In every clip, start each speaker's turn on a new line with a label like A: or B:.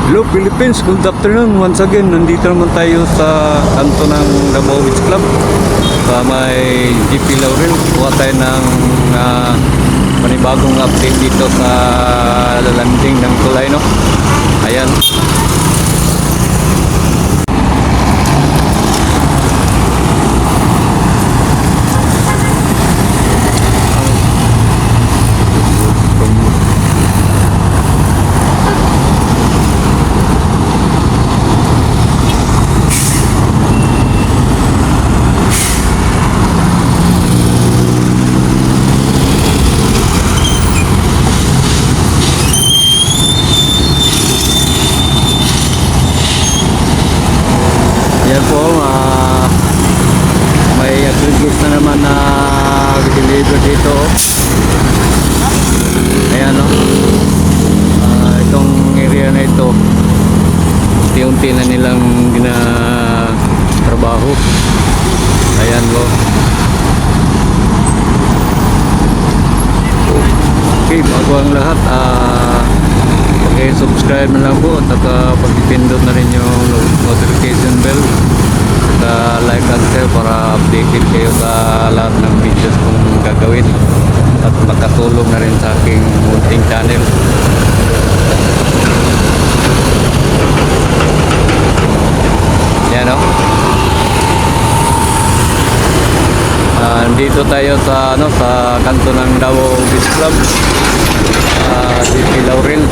A: Hello Philippines, good afternoon. Once again, nandito naman tayo sa kanto ng Davao Beach Club sa may GP Laurel. Kuha tayo ng panibagong update dito sa landing ng tulay, no? Ayan. Yan po, may aggregates na naman na deliver dito. Ayan, no? Itong area na ito, unti-unti na nilang ginatrabaho. Ayan po. Okay, bago ang lahat, subscribe na lang po at pag-pindot na rin yung notification bell at like and share para updated kayo sa lahat ng videos kong gagawin at makatulong na rin sa aking munting channel. Yan, o. Dito tayo sa sa kanto ng Davao Beach Club, GP Laurel.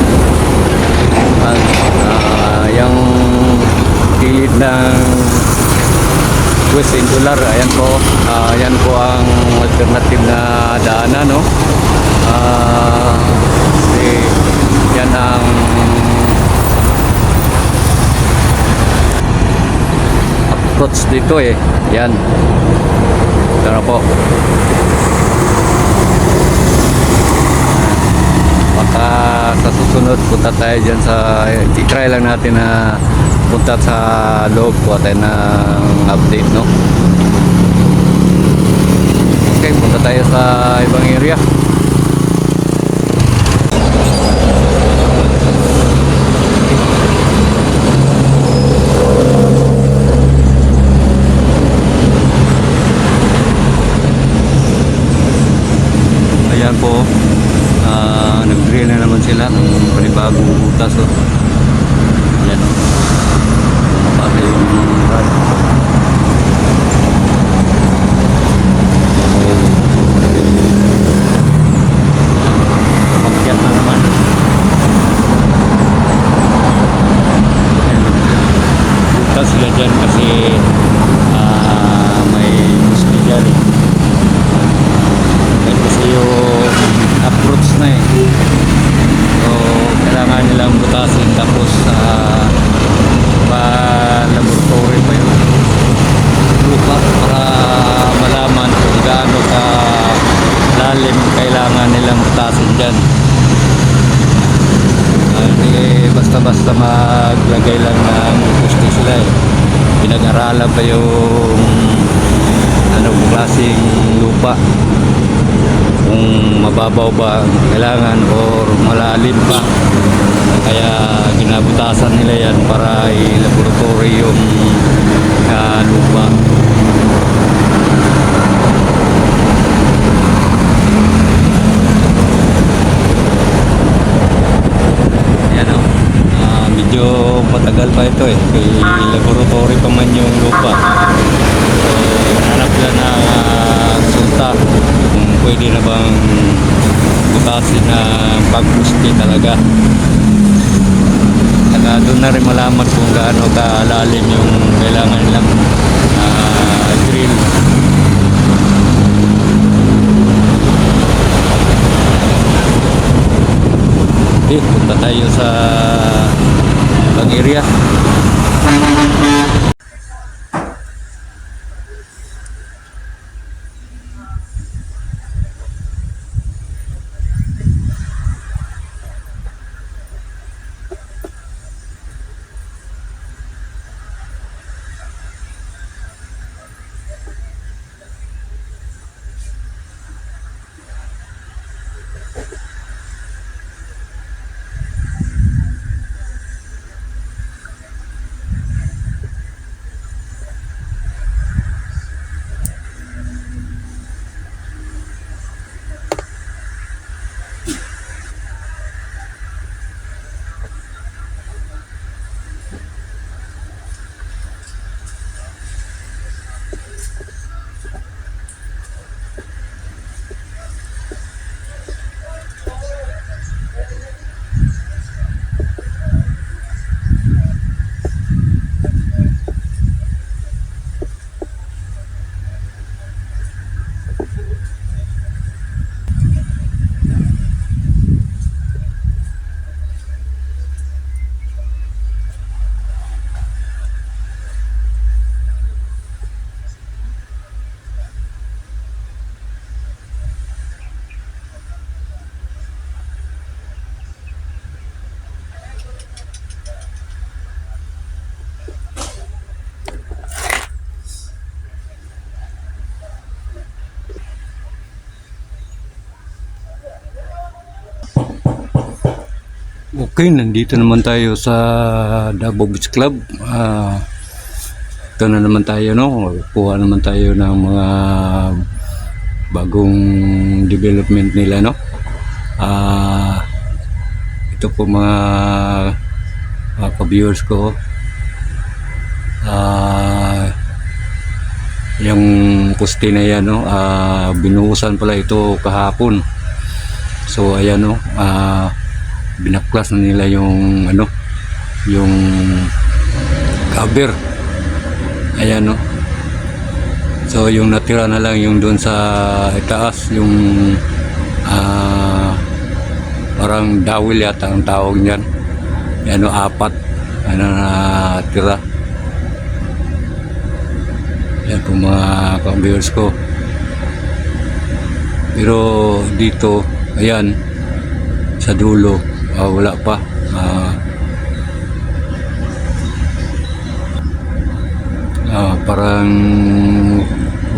A: Yung gilid ng West Insular, ayan po, yan po ang alternative na daanan, no? Yan ang approach dito yan. Pero po baka sa susunod punta tayo dyan sa i-try lang natin na punta sa loob po tayo ng update, no? Okay, punta tayo sa ibang area. Ayan po, nag-drill na naman sila ng panibagong butas, oh. Ayan, oh. Mapaka yung rod. Pakyat na naman. Ayan, butas sila dyan kasi may gusto dyan, kasi yung approach na so kailangan nilang butasin tapos pa-laboratory pa yung lupa para malaman kung gaano ka lalim kailangan nilang butasin dyan. Hindi basta-basta maglagay lang ng gusto sila pinag-aralan pa yung anong klaseng lupa, kung mababaw ba kailangan or malalim pa, kaya ginabutasan nila yan para i-laboratory yung lupa. Yan, o. Medyo matagal pa ito i-laboratory pa man yung lupa. Hanap lang na resulta kung pwede na bang butasin na pag-gusti talaga. Saka doon na rin malaman kung gaano kalalim yung kailangan nilang drill. Okay, punta tayo sa ibang area. Okay, nandito naman tayo sa Davao Beach Club. Ito na naman tayo, no? Kuha naman tayo ng mga bagong development nila, no? Ito po mga ka-viewers ko. Yung poste na yan, no? Binuhusan pala ito kahapon. So, ayan, no? Binaklas na nila yung yung cover. Ayan, no? So yung natira na lang yung doon sa itaas, yung parang dawil yata ang tawag niyan. Ayan, no? 4 natira. Ayan po mga ka-viewers ko. Pero dito, ayan, sa dulo, wala pa. Parang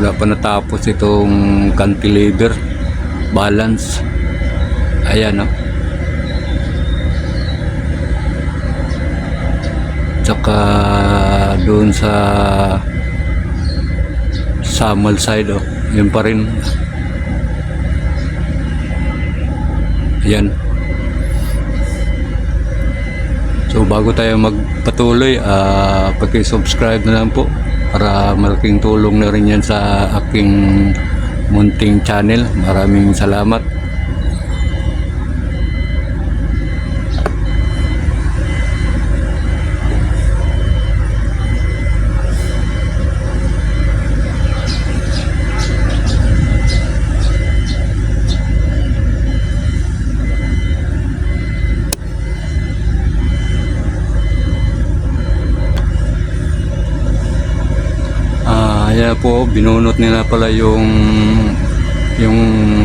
A: wala pa natapos itong cantilever balance. Ayan, no? Tsaka doon sa Samal side, yun pa rin. Ayan. So bago tayo magpatuloy, paki-subscribe na lang po para malaking tulong na rin yan sa aking munting channel. Maraming salamat. Kaya po binunot nila pala yung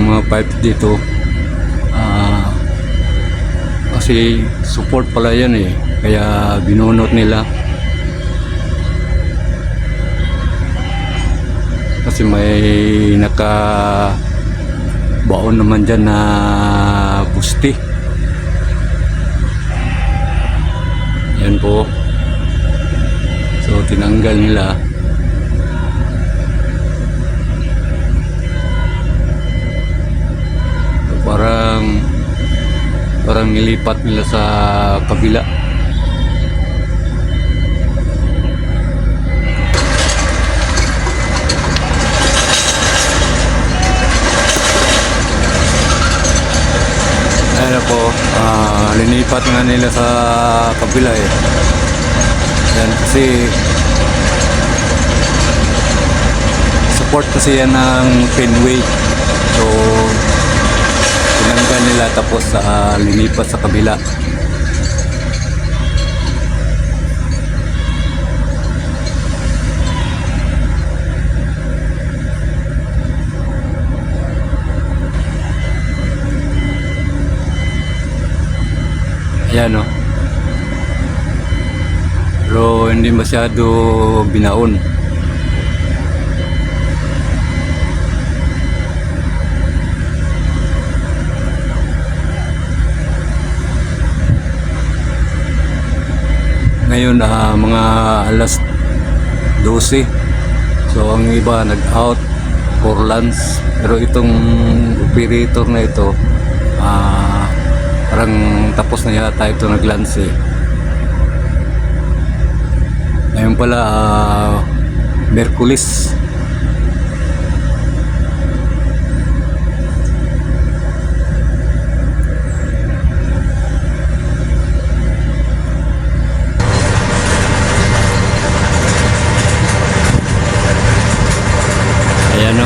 A: mga pipe dito, kasi support pala yan kaya binunot nila kasi may nakabaon naman dyan na busti. Yan po, so tinanggal nila. Parang nilipat nila sa kabila. Ayan po, linipat nga nila sa kabila yan kasi support kasi yan ng pinway. So tinanggal nila tapos linipat sa kabila. Ayan, no? Pero hindi masyado binaon. Ngayon mga alas 12. So ang iba nag-out for lunch. Pero itong operator na ito, parang tapos na yata ito nag-lunch Ngayon pala Merkulis.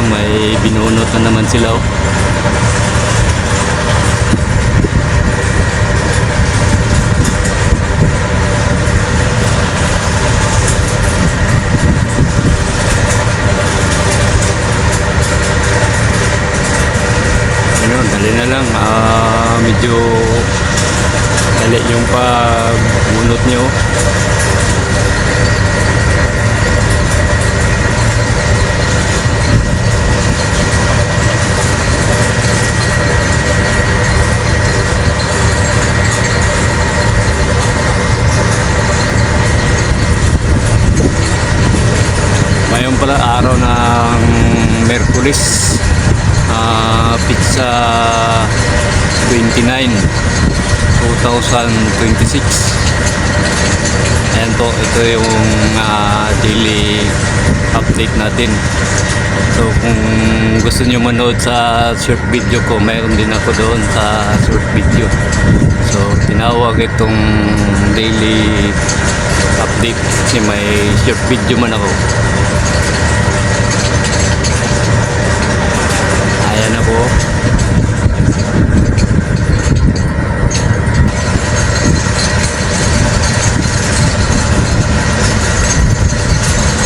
A: May binunot na naman sila. Dali na lang. Medyo dali yung pagbunot nyo. araw ng Merkulis, pizza 29 2026. Ayan po, ito yung daily update natin. So kung gusto nyo manood sa short video ko, mayroon din ako doon sa short video. So tinawag itong daily update kasi may short video man ako. Ayan na po.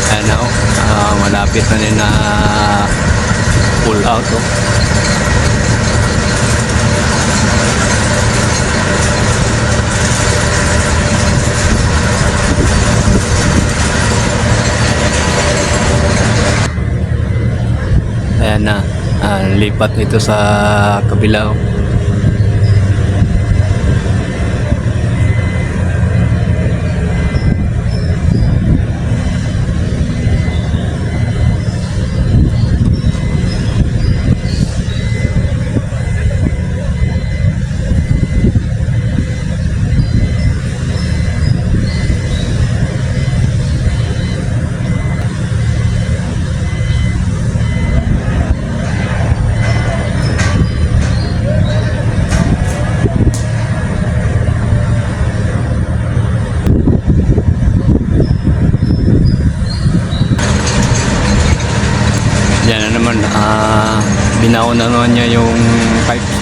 A: Ayan na, malapit na din na pull out. Ayan na, lipat ito sa kabila. Yan na naman, binaon na naman niya yung pipe.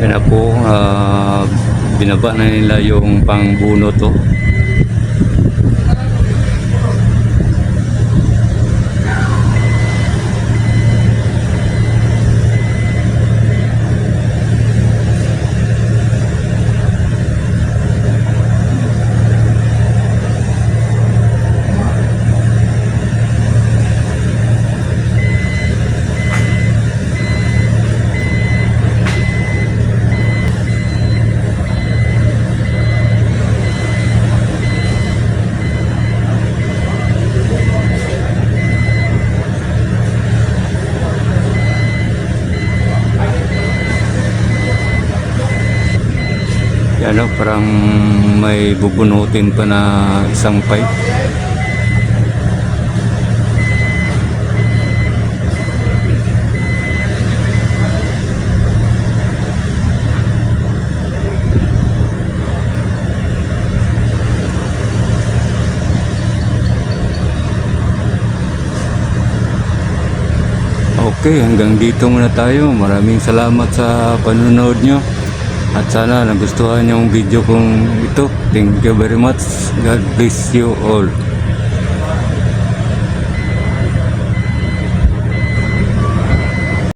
A: Yan na po, binaba na nila yung pangbuno to. Ano, parang may bubunutin pa na isang pipe. Okay, hanggang dito muna tayo. Maraming salamat sa panonood nyo. At sana nagustuhan yung video kong ito. Thank you very much. God bless you all.